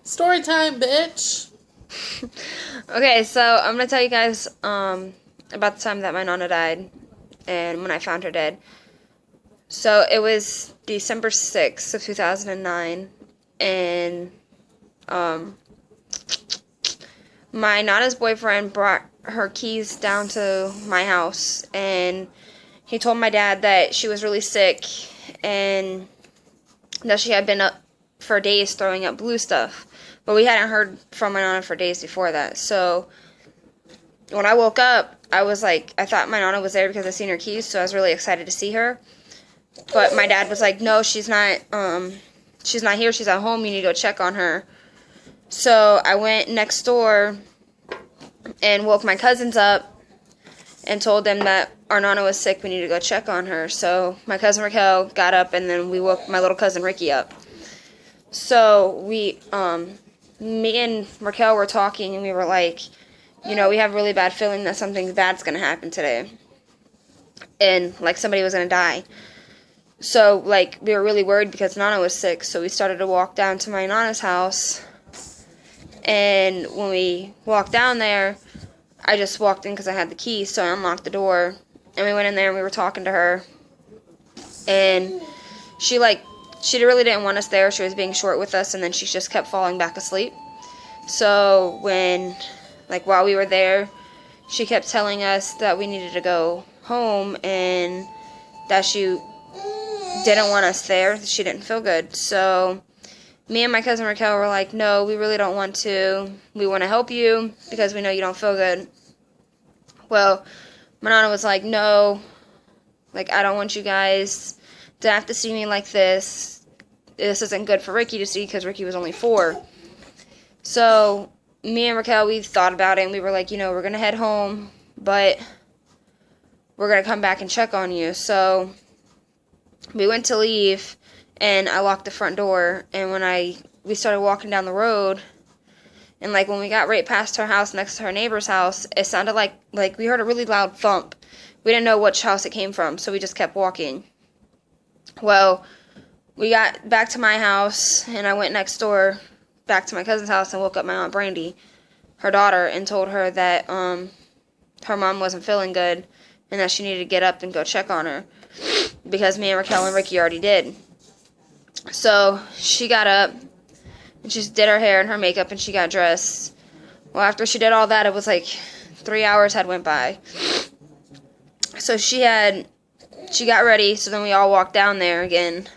Story time, bitch. Okay, so I'm gonna tell you guys about the time that my nana died and when I found her dead. So it was December 6th of 2009, and um, my nana's boyfriend brought her keys down to my house, and he told my dad that she was really sick and that she had been up for days throwing up blue stuff. But we hadn't heard from my nana for days before that. So when I woke up, I was like, I thought my nana was there because I seen her keys, so I was really excited to see her. But my dad was like, no, she's not here, she's at home, you need to go check on her. So I went next door and woke my cousins up and told them that our nana was sick, we need to go check on her. So my cousin Raquel got up, and then we woke my little cousin Ricky up. So me and Raquel were talking, and we were like, we have a really bad feeling that something bad's going to happen today. And, like, somebody was going to die. So, like, we were really worried because Nana was sick. So we started to walk down to my Nana's house. And when we walked down there, I just walked in because I had the key. So I unlocked the door. And we went in there and we were talking to her. And she really didn't want us there. She was being short with us. And then she just kept falling back asleep. So while we were there, she kept telling us that we needed to go home and that she didn't want us there. She didn't feel good. So me and my cousin Raquel were like, no, we really don't want to. We want to help you because we know you don't feel good. Well, my nana was like, no, I don't want you guys to have to see me like this. This isn't good for Ricky to see because Ricky was only 4. So me and Raquel, we thought about it, and we were like, we're going to head home, but we're going to come back and check on you. So we went to leave, and I locked the front door, and when we started walking down the road, and when we got right past her house next to her neighbor's house, it sounded like we heard a really loud thump. We didn't know which house it came from, so we just kept walking. Well, we got back to my house, and I went next door back to my cousin's house and woke up my Aunt Brandy, her daughter, and told her that her mom wasn't feeling good and that she needed to get up and go check on her because me and Raquel and Ricky already did. So she got up and she did her hair and her makeup and she got dressed. Well, after she did all that, it was 3 hours had went by. So she got ready, so then we all walked down there again.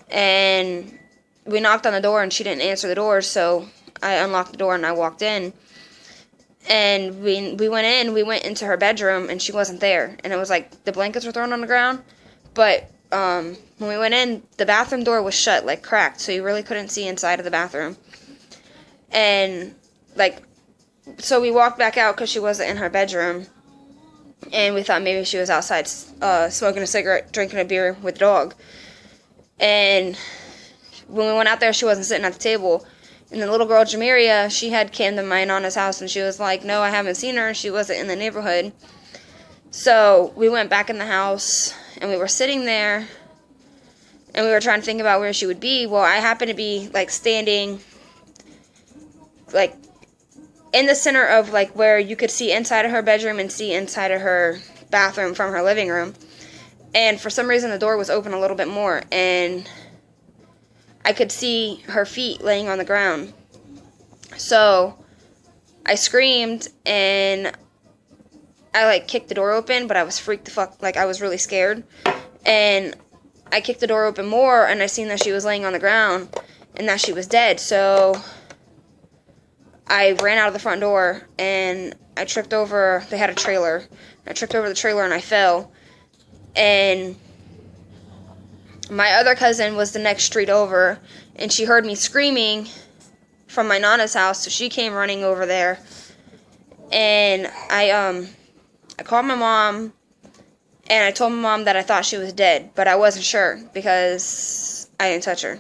And we knocked on the door, and she didn't answer the door, so I unlocked the door, and I walked in. And we went into her bedroom, and she wasn't there. And it was the blankets were thrown on the ground. But when we went in, the bathroom door was shut, cracked, so you really couldn't see inside of the bathroom. And, so we walked back out because she wasn't in her bedroom. And we thought maybe she was outside smoking a cigarette, drinking a beer with the dog. And when we went out there, she wasn't sitting at the table. And the little girl, Jamiria, she had came to my nana's house, and she was like, no, I haven't seen her. She wasn't in the neighborhood. So we went back in the house, and we were sitting there, and we were trying to think about where she would be. Well, I happened to be, standing, in the center of, where you could see inside of her bedroom and see inside of her bathroom from her living room. And for some reason, the door was open a little bit more, and I could see her feet laying on the ground. So I screamed, and I kicked the door open, but I was freaked the fuck, I was really scared. And I kicked the door open more, and I seen that she was laying on the ground and that she was dead. So I ran out of the front door, and I tripped over, they had a trailer. I tripped over the trailer, and I fell. And my other cousin was the next street over, and she heard me screaming from my nana's house, so she came running over there. And I called my mom, and I told my mom that I thought she was dead, but I wasn't sure because I didn't touch her.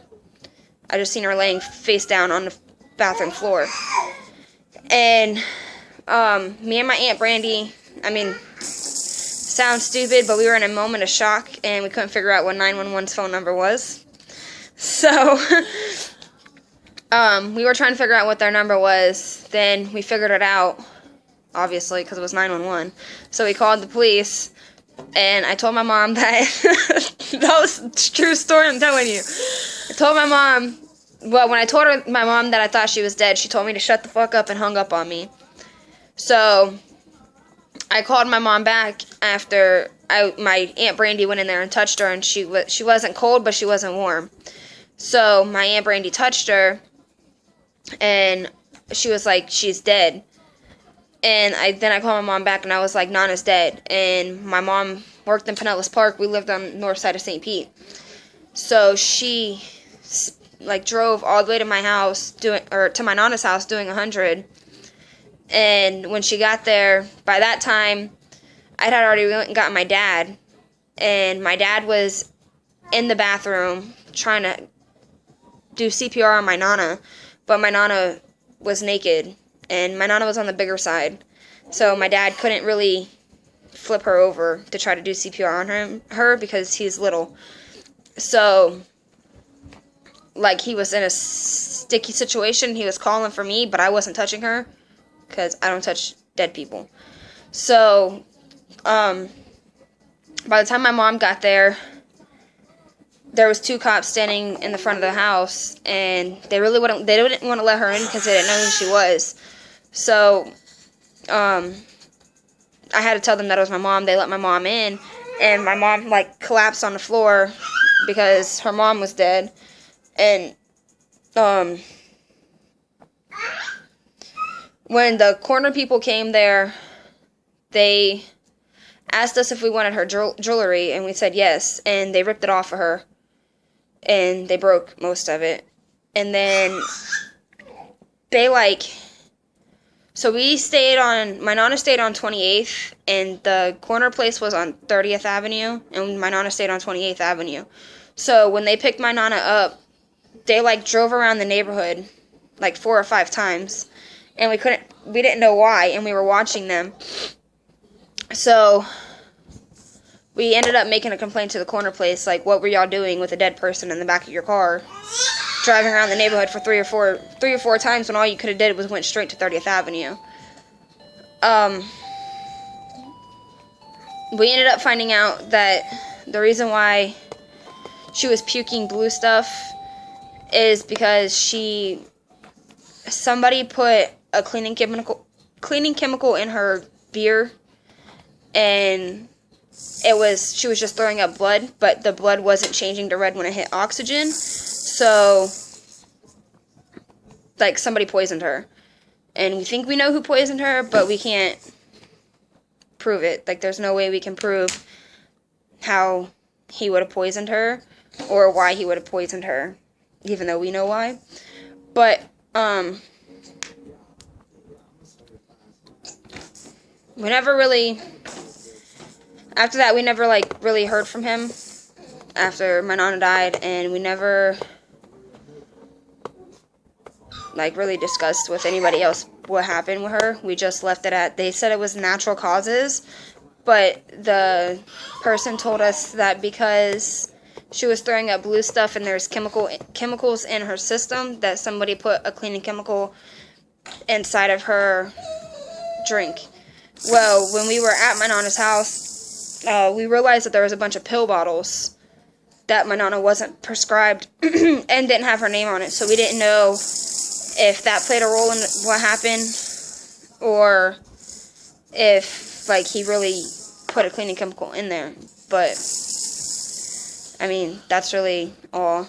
I just seen her laying face down on the bathroom floor. And me and my Aunt Brandy, sounds stupid, but we were in a moment of shock, and we couldn't figure out what 911's phone number was. So We were trying to figure out what their number was. Then we figured it out, obviousobviously, because it was 911. So we called the police, and I told my mom that that was a true story, I'm telling you. I told my mom, well, when I told my mom that I thought she was dead, she told me to shut the fuck up and hung up on me. So I called my mom back after my Aunt Brandy went in there and touched her, and she wasn't cold, but she wasn't warm. So my Aunt Brandy touched her, and she was like, she's dead. And then I called my mom back, and I was like, Nana's dead. And my mom worked in Pinellas Park. We lived on the north side of St. Pete. So she like drove all the way to my house to my Nana's house doing 100. And when she got there, by that time, I had already gotten my dad. And my dad was in the bathroom trying to do CPR on my Nana. But my Nana was naked. And my Nana was on the bigger side. So my dad couldn't really flip her over to try to do CPR on her because he's little. So, like, he was in a sticky situation. He was calling for me, but I wasn't touching her because I don't touch dead people. So, by the time my mom got there, there was 2 cops standing in the front of the house, and they didn't want to let her in because they didn't know who she was. So, I had to tell them that it was my mom. They let my mom in, and my mom, like, collapsed on the floor because her mom was dead. And, when the corner people came there, they asked us if we wanted her jewelry, and we said yes, and they ripped it off of her, and they broke most of it. And then they, like, so my Nana stayed on 28th, and the corner place was on 30th Avenue, and my Nana stayed on 28th Avenue. So when they picked my Nana up, they, like, drove around the neighborhood, like, 4 or 5 times, and we didn't know why, and we were watching them. So we ended up making a complaint to the corner place, like, what were y'all doing with a dead person in the back of your car, driving around the neighborhood for 3 or 4 times when all you could have did was went straight to 30th Avenue. We ended up finding out that the reason why she was puking blue stuff is because somebody put a cleaning chemical in her beer, and she was just throwing up blood, but the blood wasn't changing to red when it hit oxygen. So, like, somebody poisoned her. And we think we know who poisoned her, but we can't prove it. Like, there's no way we can prove how he would have poisoned her or why he would have poisoned her, even though we know why. But, we never really, after that, we never, like, really heard from him after my Nana died, and we never, like, really discussed with anybody else what happened with her. We just left it at, they said it was natural causes, but the person told us that because she was throwing up blue stuff and there's chemicals in her system, that somebody put a cleaning chemical inside of her drink. Well, when we were at my Nana's house, we realized that there was a bunch of pill bottles that my Nana wasn't prescribed and didn't have her name on it. So we didn't know if that played a role in what happened, or if, like, he really put a cleaning chemical in there. But, I mean, that's really all.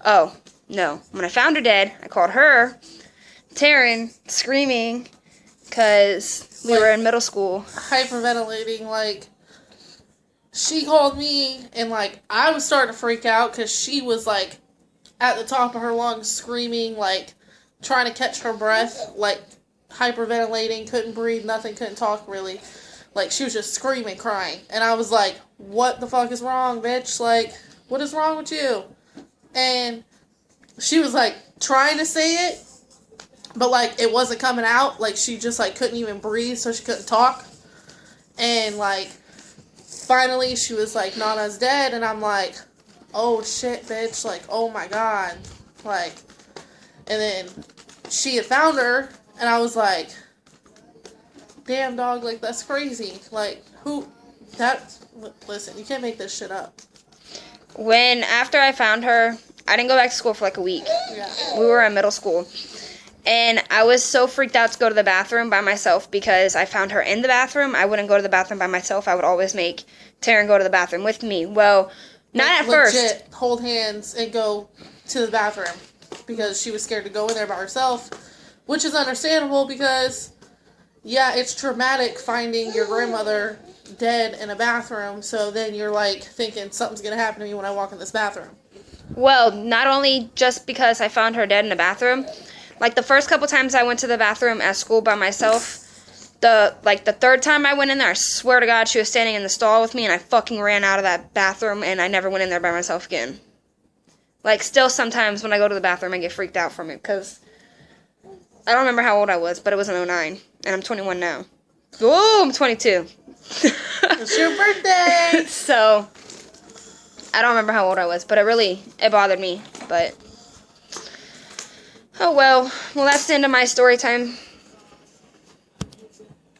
Oh, no. When I found her dead, I called her, Taryn, screaming, because we were in middle school. Hyperventilating, like, she called me, and, like, I was starting to freak out, because she was, like, at the top of her lungs, screaming, like, trying to catch her breath, like, hyperventilating, couldn't breathe, nothing, couldn't talk, really. Like, she was just screaming, crying. And I was like, what the fuck is wrong, bitch? Like, what is wrong with you? And she was, like, trying to say it, but, like, it wasn't coming out. Like, she just, like, couldn't even breathe, so she couldn't talk. And, like, finally, she was like, Nana's dead, and I'm like, oh, shit, bitch, like, oh, my God. Like, And then she had found her, and I was like, damn, dog, like, that's crazy. Like, listen, you can't make this shit up. After I found her, I didn't go back to school for like a week. Yeah. We were in middle school. And I was so freaked out to go to the bathroom by myself because I found her in the bathroom. I wouldn't go to the bathroom by myself. I would always make Taryn go to the bathroom with me. Well, not at first. Hold hands and go to the bathroom because she was scared to go in there by herself, which is understandable because, yeah, it's traumatic finding your grandmother dead in a bathroom. So then you're like thinking something's going to happen to me when I walk in this bathroom. Well, not only just because I found her dead in the bathroom. Like, the first couple times I went to the bathroom at school by myself, the third time I went in there, I swear to God, she was standing in the stall with me, and I fucking ran out of that bathroom, and I never went in there by myself again. Like, still sometimes when I go to the bathroom, I get freaked out from it, because I don't remember how old I was, but it was in 2009, and I'm 21 now. Whoa, I'm 22. It's your birthday! So, I don't remember how old I was, but it bothered me, but... Oh, well, that's the end of my story time.